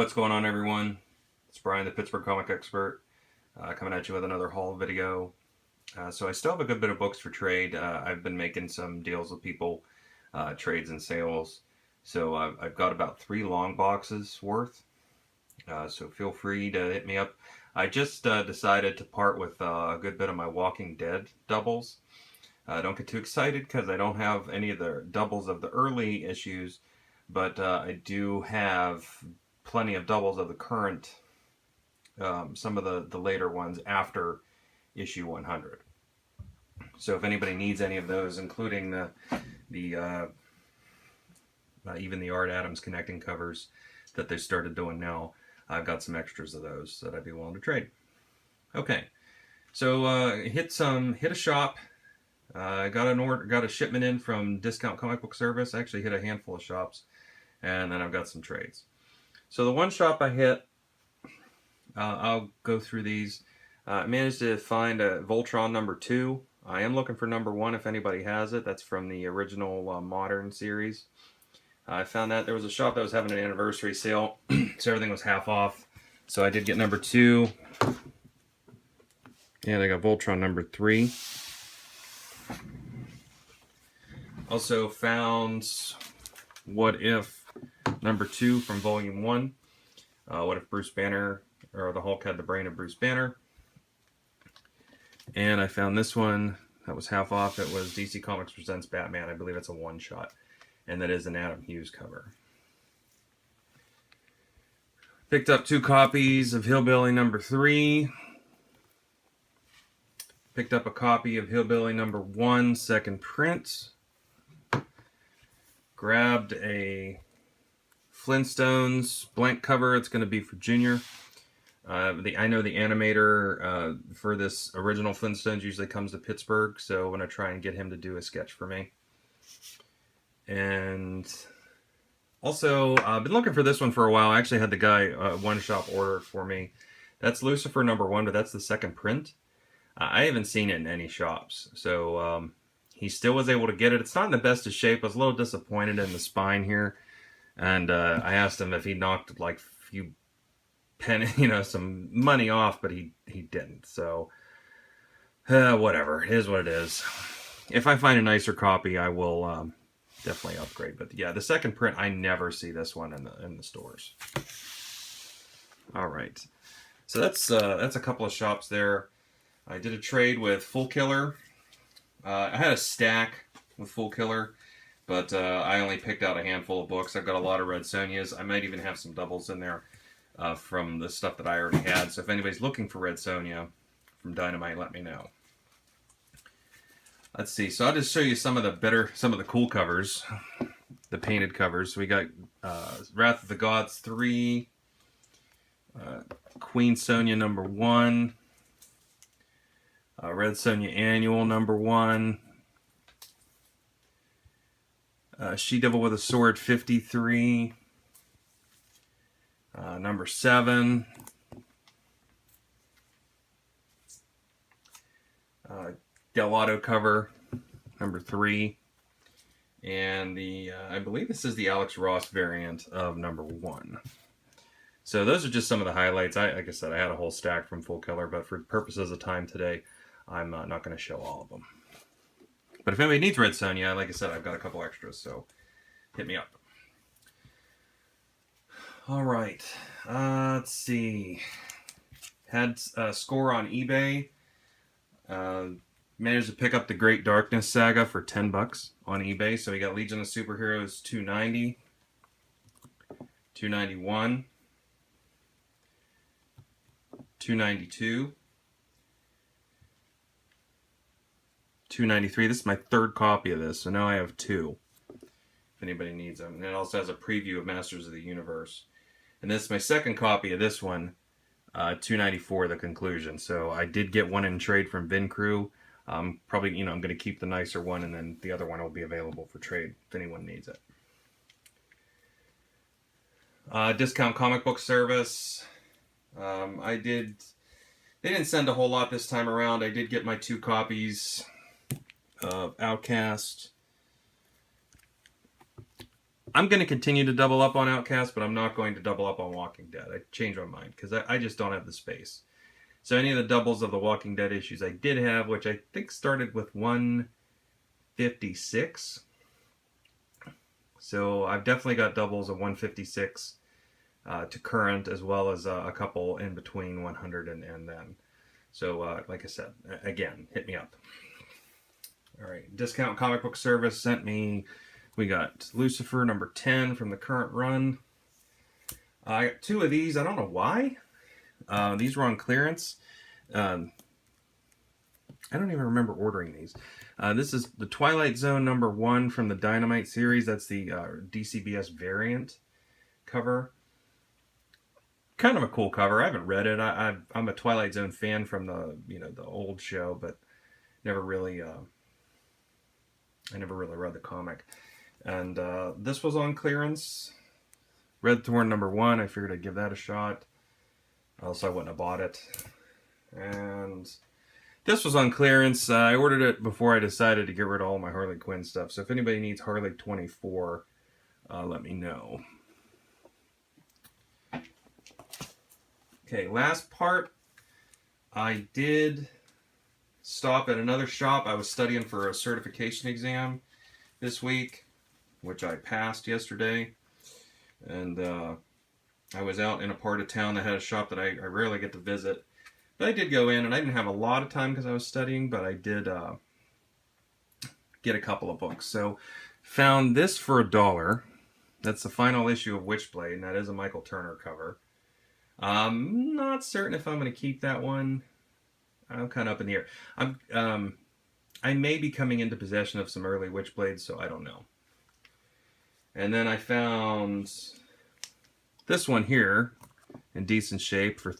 What's going on, everyone? It's Brian, the Pittsburgh comic expert, coming at you with another haul video. So I still have a good bit of books for trade. I've been making some deals with people, trades and sales. So I've got about 3 long boxes worth. So feel free to hit me up. I just decided to part with a good bit of my Walking Dead doubles. Don't get too excited because I don't have any of the doubles of the early issues, but I do have plenty of doubles of the current, some of the later ones after issue 100. So if anybody needs any of those, including the even the Art Adams connecting covers that they started doing now, I've got some extras of those that I'd be willing to trade. Okay, so hit a shop. I got a shipment in from Discount Comic Book Service. I actually hit a handful of shops, and then I've got some trades. So the one shop I hit, I'll go through these. I managed to find a Voltron number 2. I am looking for number 1 if anybody has it. That's from the original Modern series. I found that there was a shop that was having an anniversary sale, so everything was half off. So I did get number 2. And I got Voltron number 3. Also found What If number 2 from volume 1. What if Bruce Banner, or the Hulk had the brain of Bruce Banner. And I found this one that was half off. It was DC Comics Presents Batman. I believe it's a one-shot. And that is an Adam Hughes cover. Picked up 2 copies of Hillbilly number 3. Picked up a copy of Hillbilly number 1, second print. Grabbed a Flintstones blank cover. It's going to be for Junior. I know the animator for this original Flintstones usually comes to Pittsburgh, so I'm going to try and get him to do a sketch for me. And also, I've been looking for this one for a while. I actually had the guy one shop order it for me. That's Lucifer number 1, but that's the second print. I haven't seen it in any shops, so he still was able to get it. It's not in the best of shape. I was a little disappointed in the spine here, and I asked him if he knocked like a few some money off, but he didn't. So whatever, it is what it is. If I find a nicer copy, I will definitely upgrade. But yeah, the second print, I never see this one in the stores. All right, so that's a couple of shops there. I did a trade with Foolkiller. I had a stack with Foolkiller, but I only picked out a handful of books. I've got a lot of Red Sonjas. I might even have some doubles in there from the stuff that I already had. So if anybody's looking for Red Sonja from Dynamite, let me know. Let's see. So I'll just show you some of the cool covers, the painted covers. So we got Wrath of the Gods 3, Queen Sonja number 1, Red Sonja Annual number 1, She-Devil with a Sword 53, number 7, Delato cover number 3, and the I believe this is the Alex Ross variant of number 1. So those are just some of the highlights. Like I said, I had a whole stack from Foolkiller, but for purposes of time today, I'm not going to show all of them. But if anybody needs Red Sonja, like I said, I've got a couple extras, so hit me up. All right, let's see. Had a score on eBay. Managed to pick up the Great Darkness Saga for $10 on eBay. So we got Legion of Superheroes 290, 291, 292, 293. This is my 3rd copy of this, so now I have 2. If anybody needs them. And it also has a preview of Masters of the Universe. And this is my 2nd copy of this one, 294, the conclusion. So I did get one in trade from Vin Crew. Probably, I'm going to keep the nicer one, and then the other one will be available for trade if anyone needs it. Discount Comic Book Service. They didn't send a whole lot this time around. I did get my 2 copies of Outcast I'm going to continue to double up on Outcast, but I'm not going to double up on Walking Dead. I changed my mind because I just don't have the space. So any of the doubles of the Walking Dead issues I did have, which I think started with 156. So I've definitely got doubles of 156 to current, as well as a couple in between 100 and then. So like I said, again, hit me up. All right, Discount Comic Book Service sent me, we got Lucifer number 10 from the current run. I got 2 of these. I don't know why. These were on clearance. I don't even remember ordering these. This is the Twilight Zone number 1 from the Dynamite series. That's the DCBS variant cover. Kind of a cool cover. I haven't read it. I'm a Twilight Zone fan from the the old show, but never really I never really read the comic. And this was on clearance. Red Thorn number 1. I figured I'd give that a shot. Else I wouldn't have bought it. And this was on clearance. I ordered it before I decided to get rid of all my Harley Quinn stuff. So if anybody needs Harley 24, let me know. Okay, last part. I did stop at another shop. I was studying for a certification exam this week, which I passed yesterday. And I was out in a part of town that had a shop that I rarely get to visit. But I did go in, and I didn't have a lot of time because I was studying, but I did get a couple of books. So found this for $1. That's the final issue of Witchblade, and that is a Michael Turner cover. I'm not certain if I'm going to keep that one. I'm kind of up in the air. I may be coming into possession of some early Witchblades, so I don't know. And then I found this one here in decent shape for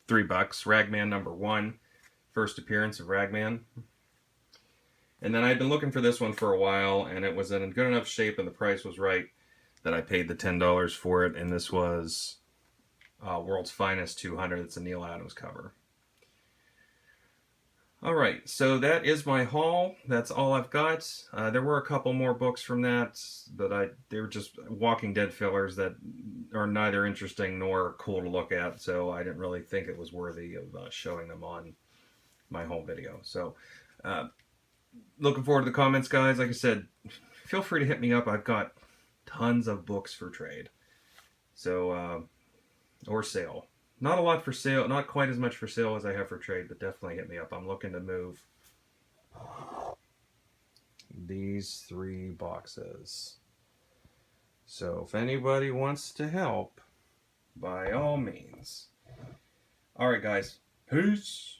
$3. Ragman number 1, first appearance of Ragman. And then I'd been looking for this one for a while, and it was in good enough shape, and the price was right that I paid the $10 for it. And this was World's Finest 200. It's a Neil Adams cover. All right, so that is my haul. That's all I've got. There were a couple more books from that, but they were just Walking Dead fillers that are neither interesting nor cool to look at, so I didn't really think it was worthy of showing them on my home video. So, looking forward to the comments, guys. Like I said, feel free to hit me up. I've got tons of books for trade, so or sale. Not a lot for sale, not quite as much for sale as I have for trade, but definitely hit me up. I'm looking to move these 3 boxes. So if anybody wants to help, by all means. All right, guys. Peace.